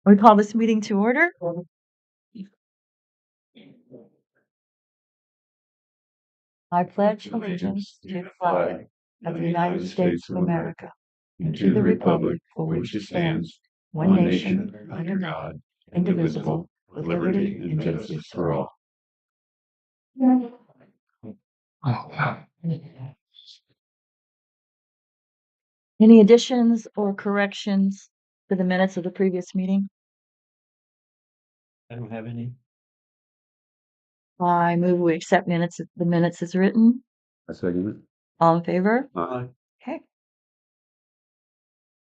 We call this meeting to order. I pledge allegiance to the flag of the United States of America and to the republic for which it stands, one nation, under God, indivisible, with liberty and justice for all. Any additions or corrections to the minutes of the previous meeting? I don't have any. I move we accept the minutes as written. I second it. All in favor? Aye. Okay.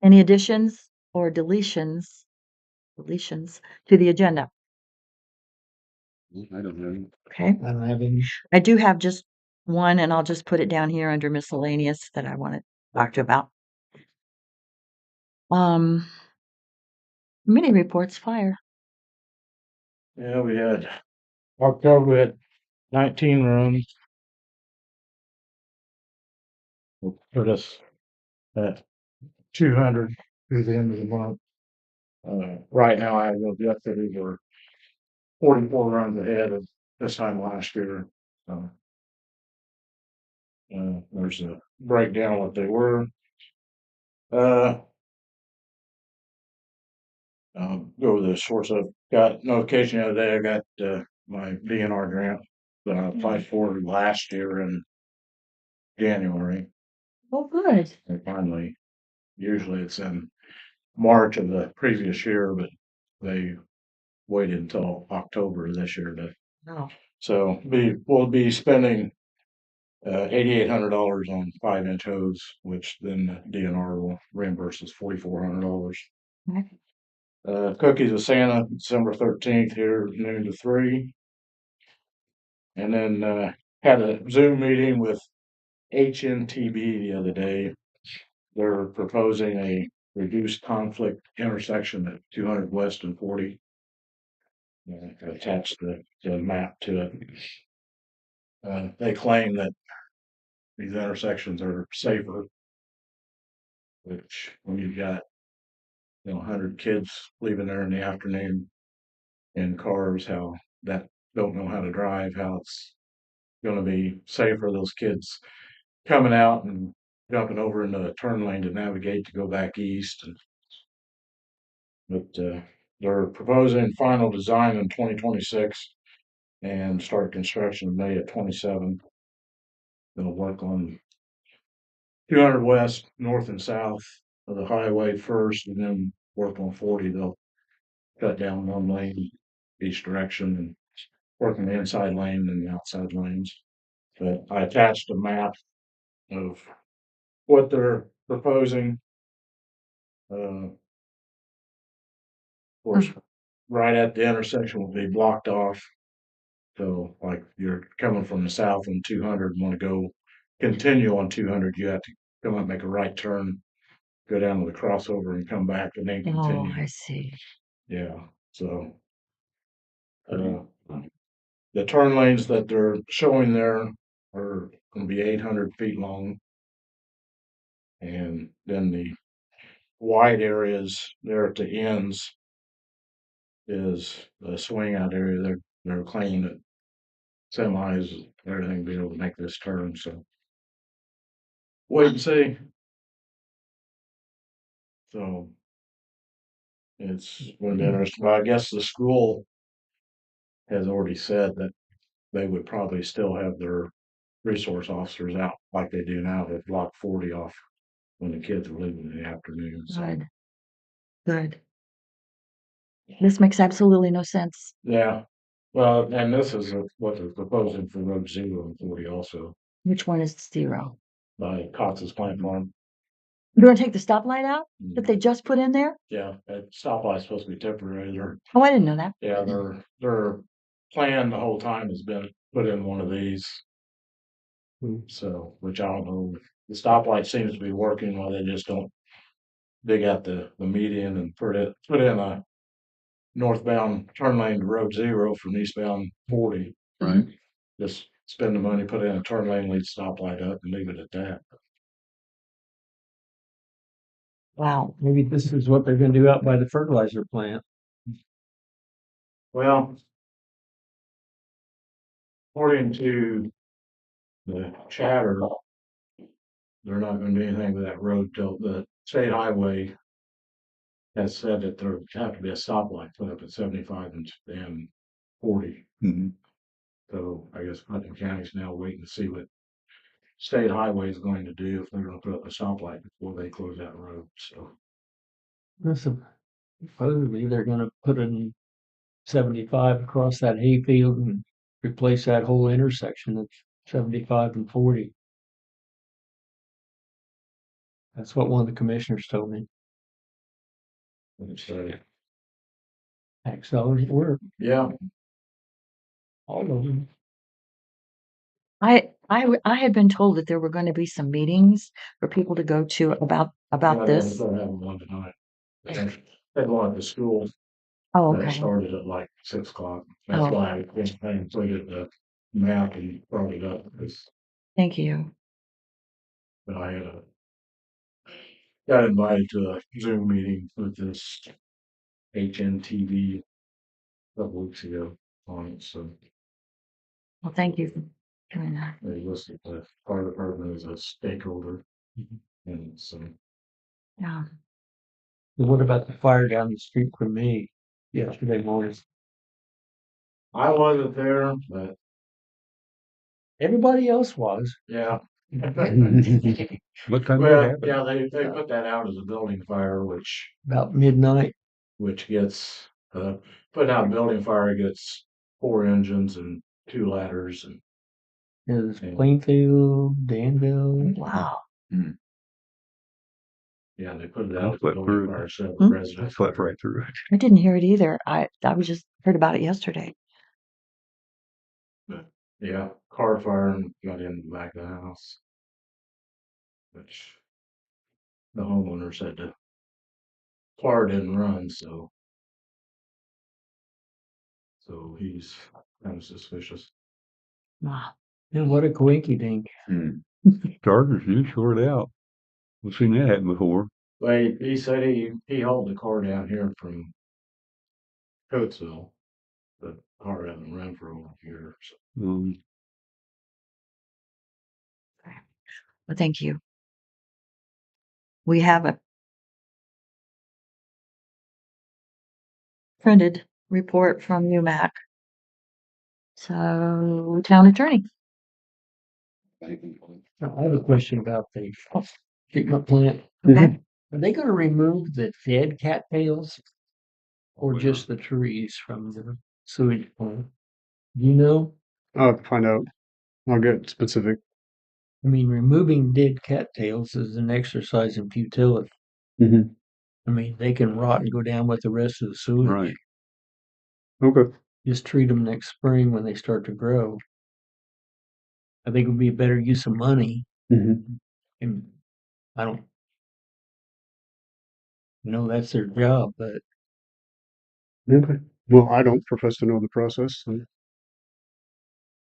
Any additions or deletions to the agenda? I don't have any. Okay. I don't have any. I do have just one, and I'll just put it down here under miscellaneous that I want to talk to you about. Committee reports, fire. Yeah, we had October, we had 19 rooms. Will put us at 200 through the end of the month. Right now, I know yesterday we're 44 runs ahead of this time last year. There's a breakdown of what they were. Go over the source of got notification the other day. I got my DNR grant that I applied for last year in January. Oh, good. And finally, usually it's in March of the previous year, but they waited until October of this year to. Oh, So we'll be spending $8,800 on 5-inch hose, which then the DNR will reimburse us $4,400. okay. Cookies with Santa, December 13th here, noon to 3. And then had a Zoom meeting with HNTB the other day. They're proposing a reduced conflict intersection at 200 West and 40. I attached the map to it. They claim that these intersections are safer, which when you've got 100 kids leaving there in the afternoon in cars, how that don't know how to drive, how it's going to be safer. Those kids coming out and jumping over into a turn lane to navigate to go back east. But they're proposing final design in 2026 and start construction in May of 27. They'll work on 200 West, north and south of the highway first, and then work on 40. They'll cut down one lane each direction and work on the inside lane and the outside lanes. But I attached a map of what they're proposing. Of course, right at the intersection will be blocked off. So, like you're coming from the south on 200 and want to go continue on 200, you have to come up, make a right turn, go down to the crossover, and come back and then Oh, continue. I see. Yeah. So, the turn lanes that they're showing there are going to be 800 feet long, and then the wide areas there at the ends is the swing out area. They're claiming that semis, everything will be able to make this turn. So wait and see. So it's going to be interesting. But I guess the school has already said that they would probably still have their resource officers out like they do now to block 40 off when the kids are leaving in the afternoon. So Good. Good. This makes absolutely no sense. yeah. Well, and this is what they're proposing for Road 0 and 40 also Which one is 0? by Cox's Plant Farm. You're gonna take the stoplight out that they just put in there? Yeah, that stoplight's supposed to be temporary. Oh, I didn't know that. Yeah, their plan the whole time has been put in one of these. So, which I don't know. The stoplight seems to be working while they just don't dig out the median and put in a northbound turn lane to Road 0 from eastbound 40. Right. Just spend the money, put in a turn lane, lead stoplight up, and leave it at that. Wow. Maybe this is what they're gonna do out by the fertilizer plant. Well, according to the chatter, they're not gonna do anything with that road till the state highway has said that there would have to be a stoplight put up at 75 and 40. Mhm. So I guess Putnam County's now waiting to see what state highway is going to do if they're gonna put up a stoplight before they close that road, so. Supposedly they're gonna put in 75 across that hayfield and replace that whole intersection of 75 and 40. That's what one of the commissioners told me. So, Tax dollars at work, yeah, all of them. I had been told that there were going to be some meetings for people to go to about yeah, this. they're having one tonight. They go at the school. Oh, That okay. started at like 6 o'clock. That's Oh. why I included the map and brought it up, because Thank you. I got invited to a Zoom meeting with this HNTV a couple weeks ago on it, so Well, thank you for doing that. they listed the fire department as a stakeholder. Mhm. And so Yeah. And what about the fire down the street from me yesterday morning? I wasn't there, but Everybody else was. yeah. Mm-hmm. What time Well, did it happen? yeah, they put that out as a building fire, About midnight. which gets put out a building fire gets 4 engines and 2 ladders, and It was Yeah. Plainfield, Danville. Wow. yeah, they put it I out as a slept building through it. fire, so Hmm? I residents. slept right through it. I didn't hear it either. I was just heard about it yesterday. But yeah, car fire and got in the back of the house, which the homeowner said the car didn't run, so he's kind of suspicious. Wow. And what a coinky dink. Starters, you short out. We've seen that happen before. But he said he hauled the car down here from Coatesville. The car hasn't run for over a year, so. Well, thank you. We have a printed report from UMAC. So, town attorney. Now, I have a question about the treatment plant. Okay. Are they gonna remove the dead cattails or Where? just the trees from the sewage plant? Do you know? I'll have to find out. I'll get specific. I mean, removing dead cattails is an exercise in futility. Mhm. I mean, they can rot and go down with the rest of the sewage. Right. Okay. Just treat them next spring when they start to grow. I think it would be a better use of money. Mhm. And I don't know that's their job, but Okay. Well, I don't profess to know the process. So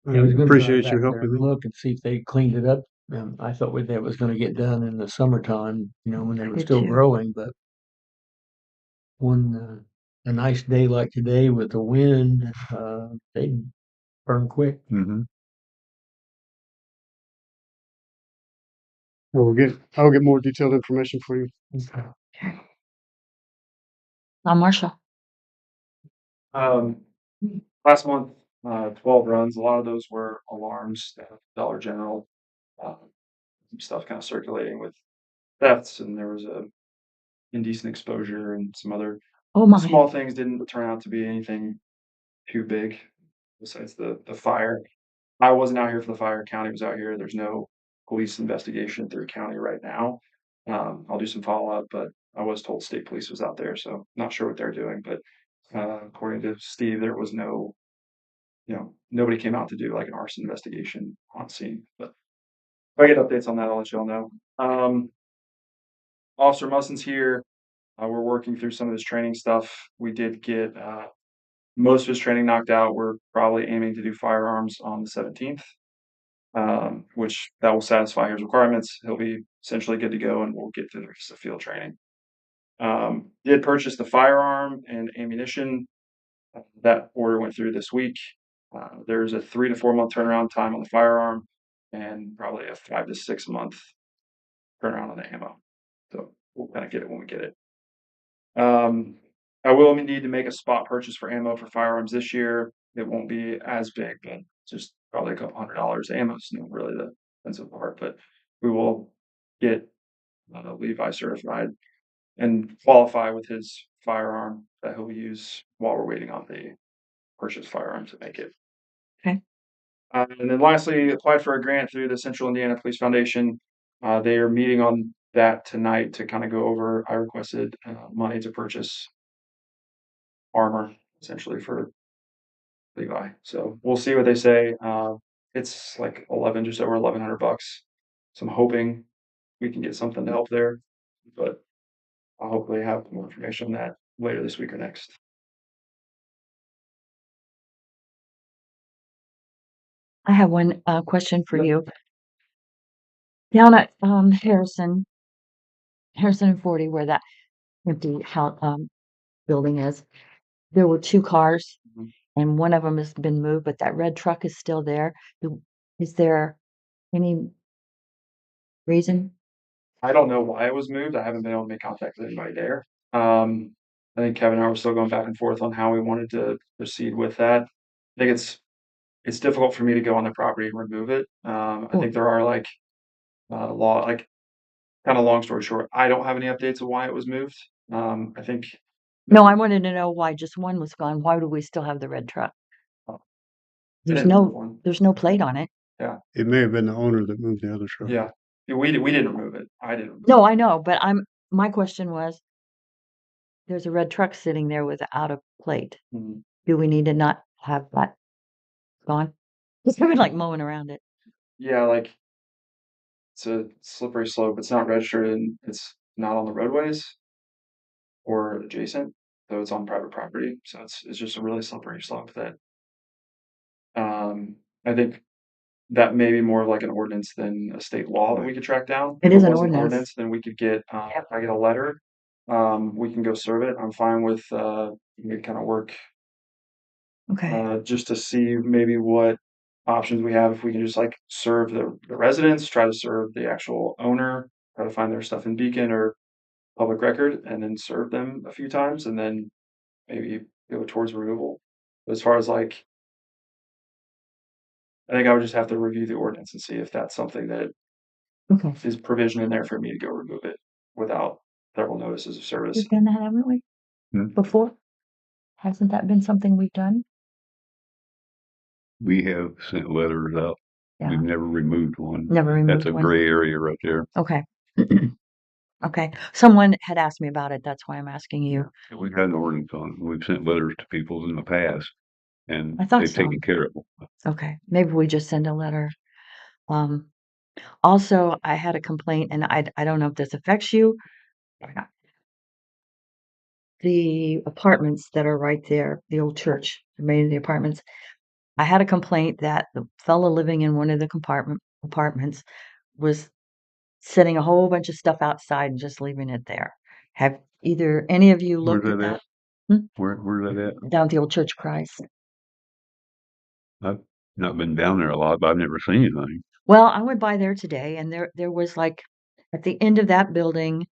I I was gonna drive appreciate back you there helping and me. look and see if they cleaned it up. I thought that was gonna get done in the summertime, when they I were did still too. growing, but a nice day like today with the wind, they burn quick. Mm-hmm. I'll get more detailed information for you. Okay. Now, Marshall. Last month, 12 runs. A lot of those were alarms, Dollar General, some stuff kind of circulating with thefts, and there was a indecent exposure and some other Oh my. small things. Didn't turn out to be anything too big besides the fire. I wasn't out here for the fire. County was out here. There's no police investigation through county right now. I'll do some follow up, but I was told state police was out there, so not sure what they're doing. But according to Steve, there was nobody came out to do like an arson investigation on scene. But if I get updates on that, I'll let y'all know. Officer Musson's here. We're working through some of his training stuff. We did get most of his training knocked out. We're probably aiming to do firearms on the 17th, which that will satisfy his requirements. He'll be essentially good to go, and we'll get to the rest of field training. Did purchase the firearm and ammunition That order went through this week. There's a 3 to 4 month turnaround time on the firearm and probably a 5 to 6 month turnaround on the ammo. So we'll kind of get it when we get it. I will need to make a spot purchase for ammo for firearms this year. It won't be as big, but just probably a couple $100. Ammo's not really the expensive part, but we will get Levi certified and qualify with his firearm that he'll use while we're waiting on the purchase firearm to make it. Okay. And then lastly, applied for a grant through the Central Indiana Police Foundation. They are meeting on that tonight to kind of go over. I requested money to purchase armor essentially for Levi. So we'll see what they say. It's like just over $1,100. So I'm hoping we can get something to help there, but I'll hopefully have more information on that later this week or next. I have one question for you. Down at Harrison and 40, where that empty house building is, there were 2 cars, Mhm. and one of them has been moved, but that red truck is still there. Is there any reason? I don't know why it was moved. I haven't been able to make contact with anybody there. I think Kevin and I were still going back and forth on how we wanted to proceed with that. I think it's difficult for me to go on the property and remove it. I think there are like law like kind of long story short, I don't have any updates of why it was moved. I think No, I wanted to know why just one was gone. Why do we still have the red truck? I There's didn't move no one. there's no plate on it. It may have been the owner that moved the other truck. Yeah, we didn't remove it. I didn't remove No, I know, but my question was, there's a red truck sitting there without a plate. it. Mhm. Do we need to not have that gone? It's kind of like mowing around it. Yeah, like it's a slippery slope. It's not registered and it's not on the roadways or adjacent, though it's on private property. So it's just a really slippery slope that I think that may be more of like an ordinance than a state law that we could track down. It If is an was ordinance. then we could get Yep. if I get a letter, we can go serve it. I'm fine with we kind of work Okay. just to see maybe what options we have if we can just like serve the residents, try to serve the actual owner, try to find their stuff in Beacon or public record, and then serve them a few times, and then maybe go towards removal. But as far as like, I think I would just have to review the ordinance and see if that's something that Okay. is provision in there for me to go remove it without several notices of service. We've done that, haven't we? Hmm. Before? Hasn't that been something we've done? We have sent letters out. Yeah. We've never removed one. Never removed That's a one. gray area right there. Okay. Okay. Someone had asked me about it. That's why I'm asking you. We've had an ordinance on it. We've sent letters to people in the past, and I thought they've so. taken care of them. Okay. Maybe we just send a letter. Also, I had a complaint, and I don't know if this affects you or not. The apartments that are right there, the old church, the apartments. I had a complaint that the fellow living in one of the apartments was setting a whole bunch of stuff outside and just leaving it there. Have either any of you Where's looked at that that? at? Where's that at? Down at the old Church of Christ. I've not been down there a lot, but I've never seen anything. Well, I went by there today, and there was like at the end of that building,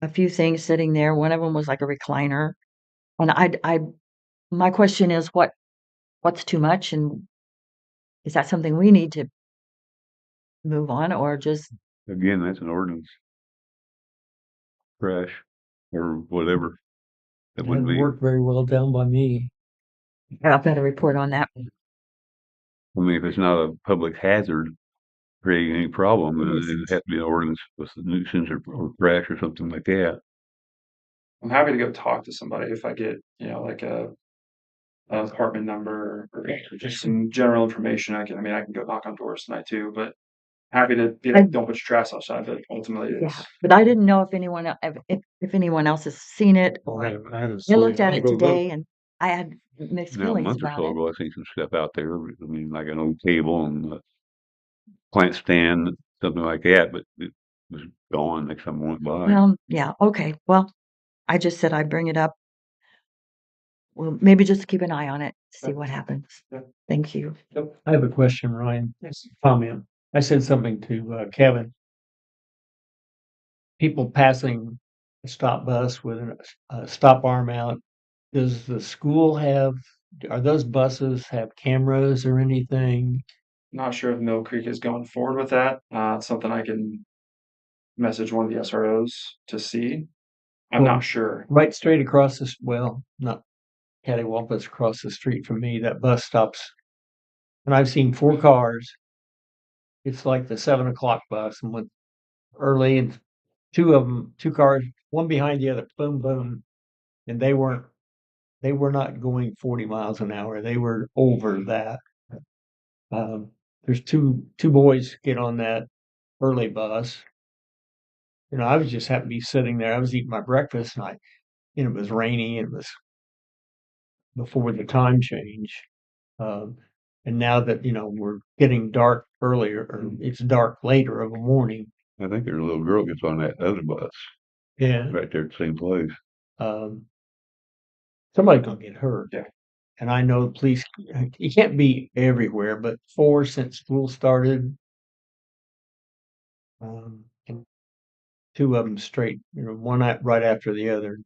a few things sitting there. One of them was like a recliner, and my question is, what's too much, and is that something we need to move on, or just Again, that's an ordinance. Trash or whatever. That It wouldn't hasn't be. worked very well down by me. I've got a report on that? I mean, if it's not a public hazard creating any problem, then it'd have to be an ordinance with a nuisance or trash or something like that. I'm happy to go talk to somebody if I get, like an apartment number or just some general information. I can go knock on doors tonight too, but happy to be like, don't put your trash outside, but ultimately Yeah, it's but I didn't know if anyone else has seen it, I or haven't, I haven't I seen looked it. at I'll it go look. today, and I had mixed Now, a feelings month or about so it. ago, I seen some stuff out there. I mean, like an old table and a plant stand, something like that, but it was gone next time I went by. Well, yeah, okay. Well, I just said I'd bring it up. well, maybe just keep an eye on it, see Yeah. what happens. Yeah. Thank you. I have a question, Ryan. Comment. I said something to Kevin. People passing a stop bus with a stop arm out. Does the school are those buses have cameras or anything? Not sure if Mill Creek is going forward with that. It's something I can message one of the SROs to see. I'm Well, not sure. Right straight across this, well, not cattywampus across the street from me, that bus stops. And I've seen 4 cars. It's like the 7 o'clock bus and went early and 2 cars, one behind the other, boom, boom. And they were not going 40 miles an hour. They were over that. There's two boys get on that early bus. I was just happened to be sitting there. I was eating my breakfast and it was rainy. It was before the time change. Um, and now that, we're getting dark earlier, or it's dark later of a morning. I think there's a little girl gets on that other bus Yeah. right there at the same place. Um, somebody's gonna get hurt. Yeah. And I know the police, you can't be everywhere, but 4 since school started. And 2 of them straight, one right after the other.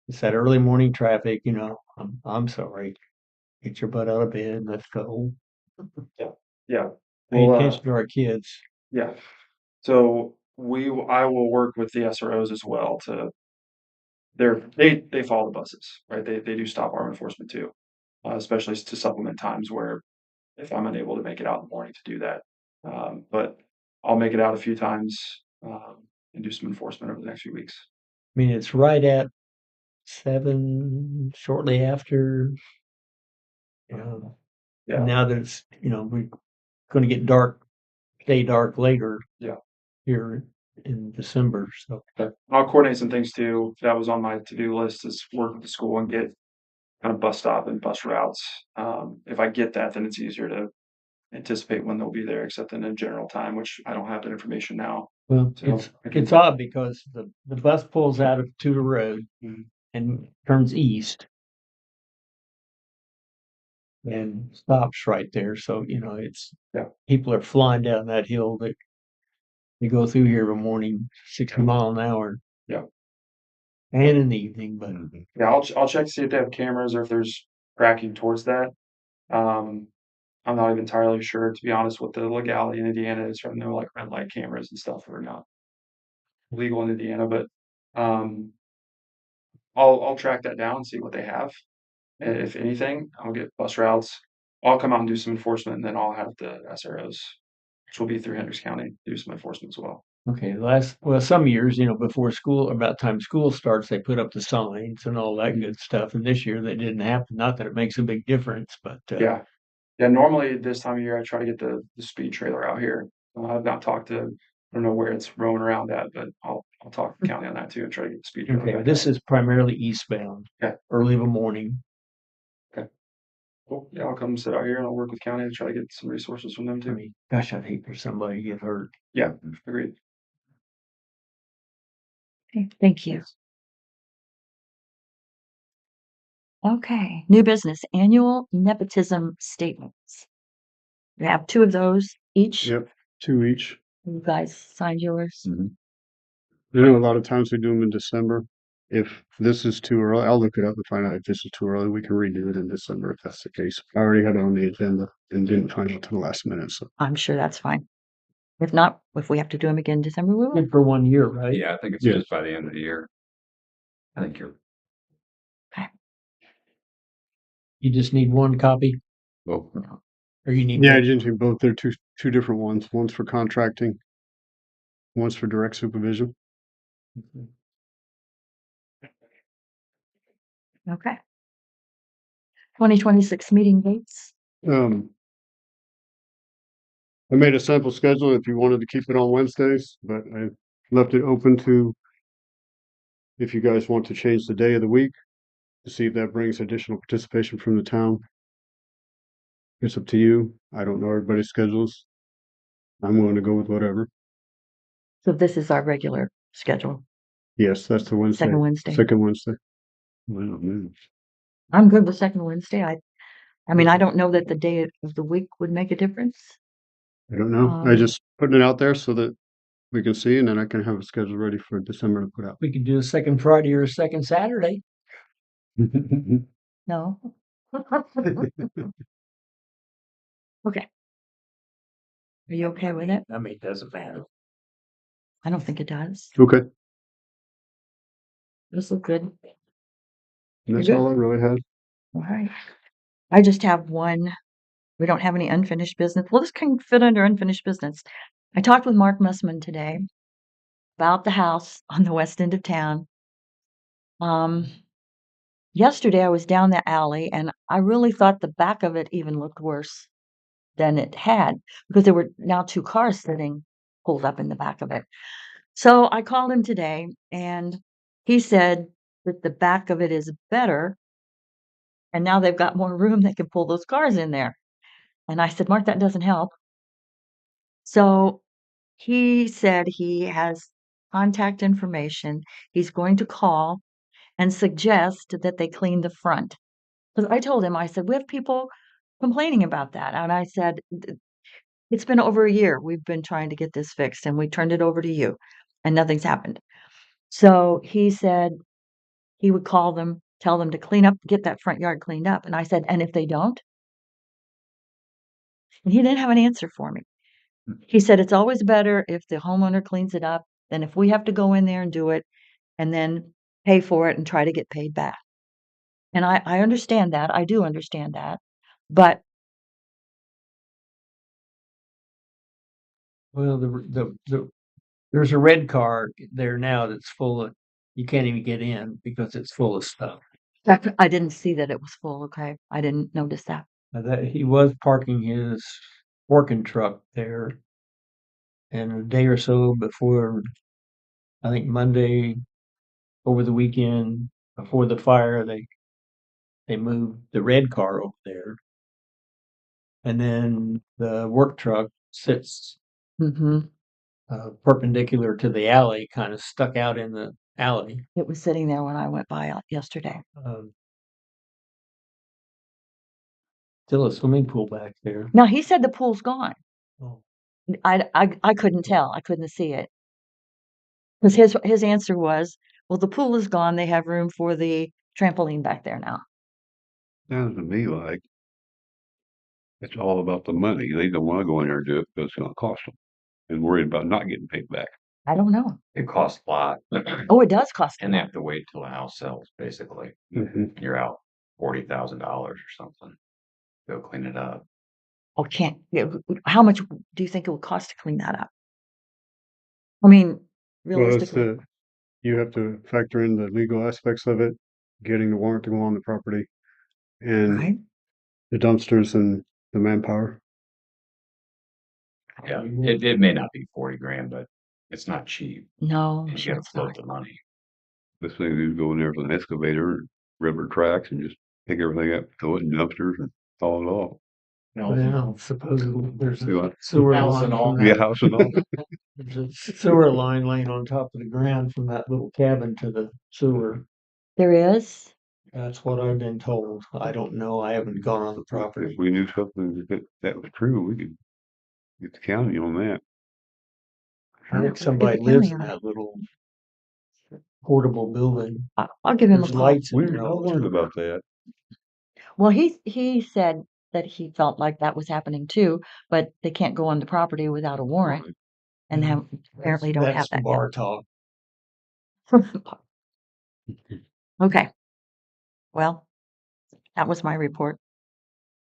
It's that early morning traffic, I'm sorry. Get your butt out of bed. Let's go. Yeah. Pay Well, attention to our kids. yeah. So I will work with the SROs as well to they follow the buses, right? They do stop arm enforcement too, especially to supplement times where if I'm unable to make it out in the morning to do that. But I'll make it out a few times and do some enforcement over the next few weeks. I mean, it's right at 7, shortly after. Yeah. Now that it's, we're going to get dark, stay dark later. Yeah. Here in December. So Okay. I'll coordinate some things too. That was on my to-do list is work with the school and get kind of bus stop and bus routes. If I get that, then it's easier to anticipate when they'll be there, except in a general time, which I don't have that information now. well, So it's odd because the bus pulls out of Tudor Road and turns east and stops right there. So it's people are flying down that hill that they go through here every morning, 60 mile an hour. Yeah. And in the evening, but Yeah, I'll check to see if they have cameras or if there's tracking towards that. I'm not even entirely sure, to be honest, what the legality in Indiana is from no like red light cameras and stuff are not legal in Indiana, but I'll track that down and see what they have. And if anything, I'll get bus routes. I'll come out and do some enforcement, and then I'll have the SROs, which will be through Hendricks County, do some enforcement as well. okay, some years, before school, about time school starts, they put up the signs and all that good stuff. And this year that didn't happen. Not that it makes a big difference, but Yeah. Normally this time of year, I try to get the speed trailer out here. I've not talked to, I don't know where it's roaming around at, but I'll talk to the county on that too and try to get the speed trailer okay, back this out. is primarily eastbound. Okay. Early of a morning. Cool. Yeah, I'll come sit out here and I'll work with county to try to get some resources from them I too. mean, gosh, I'd hate for somebody to get hurt. Yeah, agreed. Okay, thank you. Okay, new business, annual nepotism statements. We have 2 of those each. Yep, 2 each. You guys signed yours. I know a lot of times we do them in December. If this is too early, I'll look it up and find out if this is too early. We can redo it in December if that's the case. I already had it on the agenda and didn't find out till the last minute. So I'm sure that's fine. If not, if we have to do them again in December, we will. Good for 1 year, right? Yeah, I think it's Yeah. just by the end of the year. I think you're. You just need 1 copy, Well, or you need yeah, both? agency both. They're two different ones. One's for contracting, one's for direct supervision. Okay. 2026 meeting dates. I made a sample schedule if you wanted to keep it on Wednesdays, but I left it open to if you guys want to change the day of the week to see if that brings additional participation from the town. It's up to you. I don't know everybody's schedules. I'm willing to go with whatever. So this is our regular schedule. Yes, that's the Wednesday. Second Wednesday. Second Wednesday. well, man. I'm good with second Wednesday. I mean, I don't know that the day of the week would make a difference. I don't know. I Um, just putting it out there so that we can see, and then I can have a schedule ready for December to put out. We could do a second Friday or a second Saturday. No. Okay. Are you okay with it? I mean, it doesn't matter. I don't think it does. Okay, This look good. and that's You're all I really had. All right. I just have one. We don't have any unfinished business. Well, this can fit under unfinished business. I talked with Mark Mussman today about the house on the west end of town. Yesterday I was down the alley and I really thought the back of it even looked worse than it had because there were now two cars sitting pulled up in the back of it. So I called him today and he said that the back of it is better and now they've got more room they can pull those cars in there. And I said, Mark, that doesn't help. So he said he has contact information. He's going to call and suggest that they clean the front. Because I told him, I said, we have people complaining about that. And I said, it's been over a year. We've been trying to get this fixed and we turned it over to you and nothing's happened. So he said he would call them, tell them to clean up, get that front yard cleaned up. And I said, and if they don't? And he didn't have an answer for me. He said, it's always better if the homeowner cleans it up than if we have to go in there and do it and then pay for it and try to get paid back. And I understand that. I do understand that. But Well, there's a red car there now that's full of, you can't even get in because it's full of stuff. I didn't see that it was full. Okay. I didn't notice that. That he was parking his working truck there, and a day or so before, I think Monday, over the weekend before the fire, they moved the red car over there, and then the work truck sits Hmm. perpendicular to the alley, kind of stuck out in the alley. It was sitting there when I went by yesterday. Um, Still a swimming pool back there. Now he said the pool's gone. Oh, I couldn't tell. I couldn't see it. Because his answer was, well, the pool is gone. They have room for the trampoline back there now. Sounds to me like it's all about the money. They don't want to go in there and do it because it's going to cost them, and worried about not getting paid back. I don't know. It costs a lot. Oh, it does cost a And they lot. have to wait till the house sells, basically. Mhm. You're out $40,000 or something. Go clean it up. Oh, how much do you think it would cost to clean that up? I mean, Well, that's realistically, you have to factor in the legal aspects of it, getting the warrant to go on the property, and right? the dumpsters and the manpower. Yeah, it may not be 40 grand, but it's not cheap. No, And you sure gotta it's float not. the money. This thing is go in there with an excavator, rubber tracks, and just pick everything up, throw it in dumpsters, and haul it off. well, supposedly there's See a what? sewer House line and all. from Yeah, that. house and all. There's a sewer line laying on top of the ground from that little cabin to the sewer. There is? That's what I've been told. I don't know. I haven't gone on the If property. we knew something that was true, we could get the county on that. I think Get somebody the lives county in on it. that little portable building. I'll give him a There's call. lights in We there I all the learned time. about that. Well, he said that he felt like that was happening too, but they can't go on the property without a warrant and Yeah, apparently don't have That's that bar talk. yet. Okay. Well, that was my report.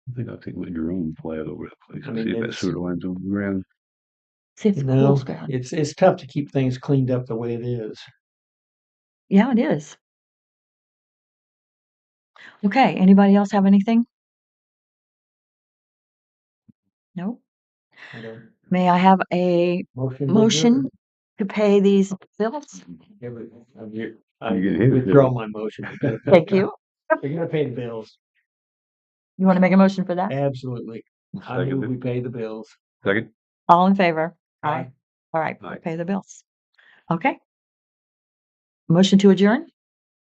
I think I'll take my drone fly it over the place I and mean, see if that it's, sewer line's on the ground. See if you the know, pool's gone. it's tough to keep things cleaned up the way it is. Yeah, it is. Okay. Anybody else have anything? No? I don't- May I have a Motion. to motion adjourn. to pay these bills? Yeah, but I You can hit it, withdraw Bill. my motion. because Thank you. They're gonna pay the bills. You want to make a motion for that? Absolutely. I move Second. we pay the bills. Second. All in favor? Aye. All right. Aye. Pay the bills. Okay. Motion to adjourn?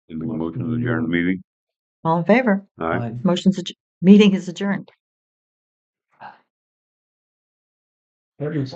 And make a motion to adjourn the meeting. All in favor? All right. Meeting is adjourned. That is